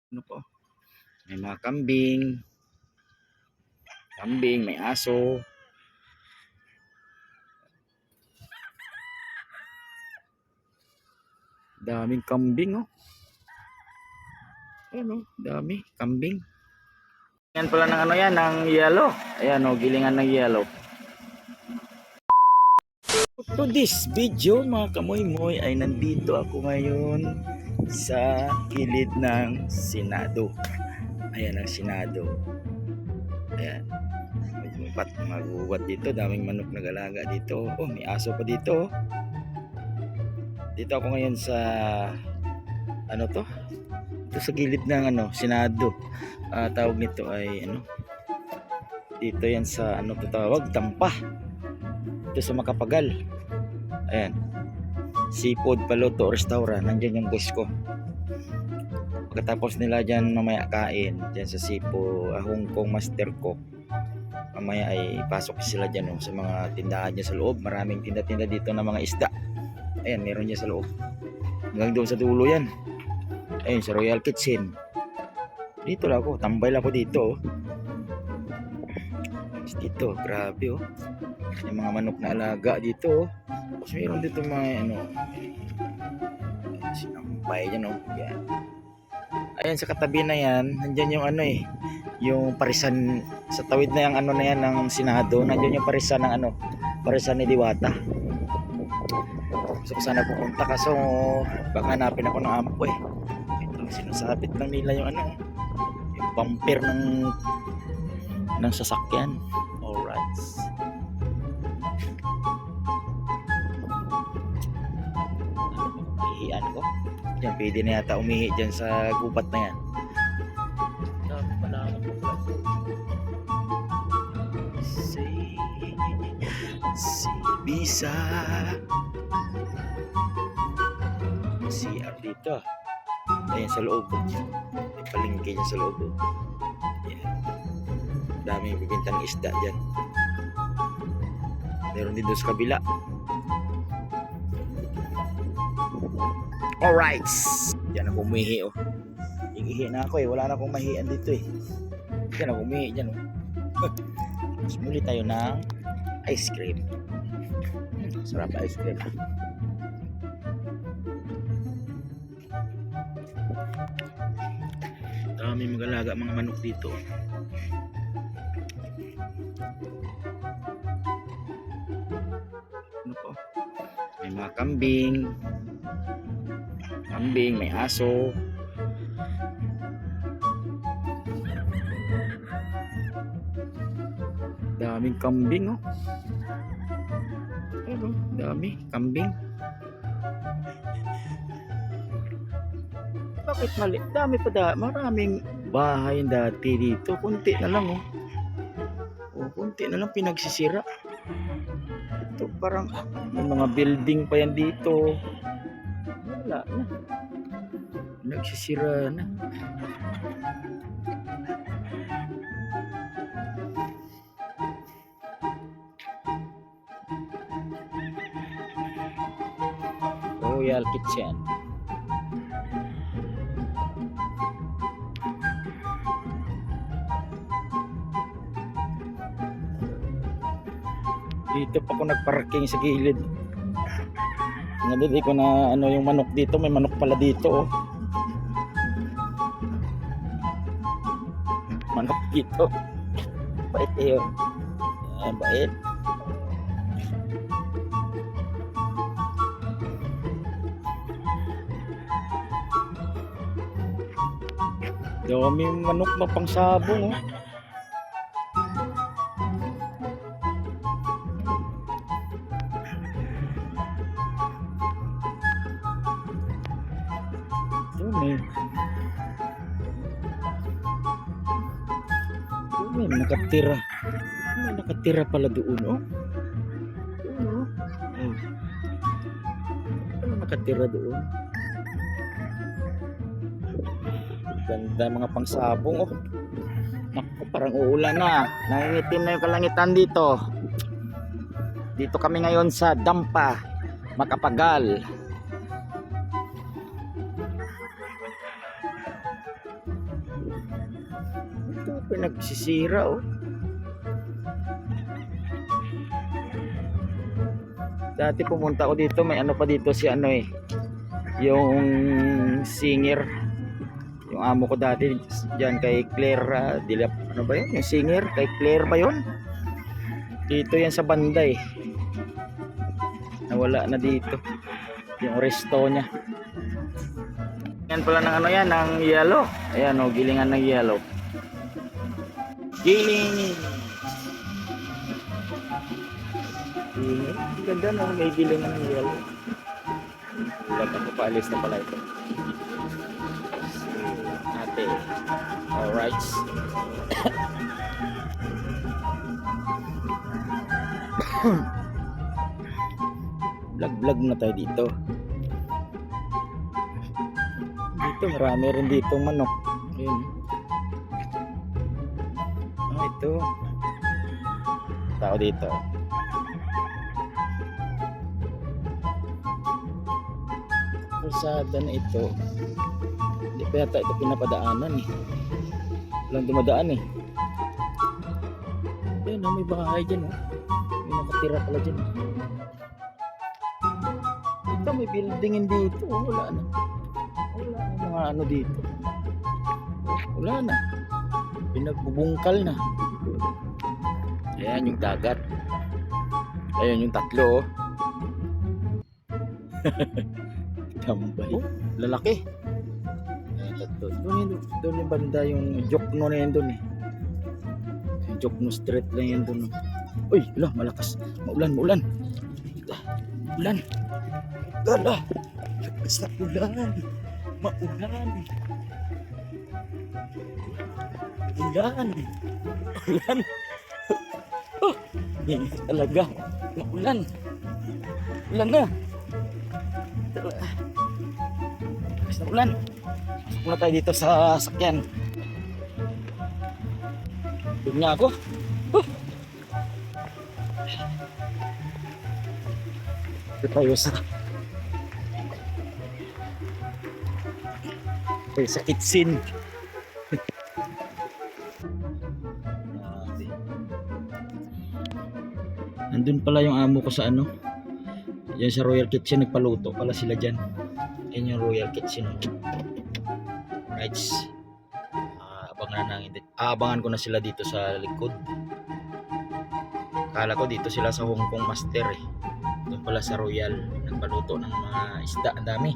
Ano po? May mga kambing, may aso. Daming kambing oh. Ayan oh, dami kambing. Yan pala ng ano yan, ng yellow. Ayan oh, gilingan ng yellow. To this video mga kamoy-moy ay nandito ako ngayon sa gilid ng Senado. Ayan ang Senado. Ayan. Maguwat dito, daming manok nag-alaga dito. Oh, may aso pa dito. Dito ako ngayon sa ano to? Ito sa gilid ng ano, Senado. Tawag nito ay ano? Dito yan sa ano to tawag? Dampa. Ito sa Makapagal. Ayan. Seafood Paluto Restaurant. Nandiyan yung boss ko. Pagkatapos nila dyan mamaya kain dyan sa Sipo Hong Kong Master Cook, mamaya ay pasok sila dyan sa mga tindahan dyan sa loob. Maraming tinda-tinda dito ng mga isda. Ayan, meron dyan sa loob. Hanggang doon sa dulo yan. Ayun, sa Royal Kitchen. Dito lang ako, tambay lang ako dito. Dito, grabe oh. Yung mga manok na alaga dito. Tapos meron dito mga ano, sinampay dyan oh. Yan. Ayan sa katabi na yan, nandyan yung ano yung parisan sa tawid na yung ano na yan ng Senado. Nandyan yung parisan ng ano, parisan ni Diwata. So sana pupunta kaso baka hanapin ako ng ampo Ito, sinasabit lang nila yung ano, yung bumper ng sasakyan. Alright. Ihian ko. Diyan, pwede na yata umihi dyan sa gubat na yan. Si Bisa. CR dito. Ayan sa loob. May palengke dyan sa loob. Ayan. Daming bibintang isda dyan. Meron din doon sa kabila. Alright. Diyan ako umihi oh. Iihi na ako wala na akong mahian dito Diyan ako umihi dyan oh. Mas muli tayo ng ice cream. Sarap ice cream. Dami mag-alaga mga manok dito. Ano po? May mga kambing, may aso. Daming kambing oh. Ano? Dami kambing. Bakit mali? Dami pa maraming bahay dati dito. Kunti na lang oh. Oh, kunti na lang pinagsisira. Ito parang may mga building pa yan dito. Wala na. Nagsisira na. Royal Kitchen. Dito pa ako nagparking sa gilid. Nadali ko na ano yung manok dito. May manok pala dito oh. Manok dito. Bait yun. Bait. Daming manok na pangsabong oh. May nakatira. May nakatira pala doon oh. Ano nakatira doon? Ganda mga pangsabong oh. Naku, parang uulan na. Nangingitim na yung kalangitan dito. Dito kami ngayon sa Dampa, Makapagal. Pinagsisira oh. Dati pumunta ako dito, may ano pa dito si ano eh, yung singer, yung amo ko dati diyan kay Claire Dilap, ano ba yun, yung singer kay Claire ba yun, dito yan sa banda eh, nawala na dito yung resto niya. Yan pala ng ano yan, ng yellow, ayan o, gilingan ng yellow, giling. Ganda no, may gilingan ng yellow. Wala ko paalis na pala ito. Ate. Alright. Vlog na tayo dito. Dito marami rin dito manok. Ayun. Ito. Tao dito. Kalsada na ito. Hindi pa yata ito pinapadaanan eh. Walang dumadaan eh. Ayun oh, may bahay dyan oh. May nakatira pala dyan. Ito may buildingin dito oh. Wala na. Wala na mga ano dito. Wala na. Pinagbubungkal na. Ayan yung dagat. Ayan yung tatlo oh. Tambay. Oh, lalaki. Doon yung banda yung Jokno na yun doon eh. Jokno Street lang yan doon. Uy, wala, malakas. Maulan. Ulan. Ulan. Lakas na ulan. Maulan. Ulan. Oh, hindi talaga. Maulan. Ulan na. Lakas na ulan. Pasok muna tayo dito sa sakyan. Doon nga ako. Dito tayo sa kitchen. Nandun pala yung amo ko sa ano. Yan sa Royal Kitchen, nagpaluto pala sila dyan. Yan yung Royal Kitchen. Right. Abangan ko na sila dito sa likod. Kala ko dito sila sa Hong Kong Master eh. Doon pala sa Royal, nagpaluto ng mga isda, ang dami.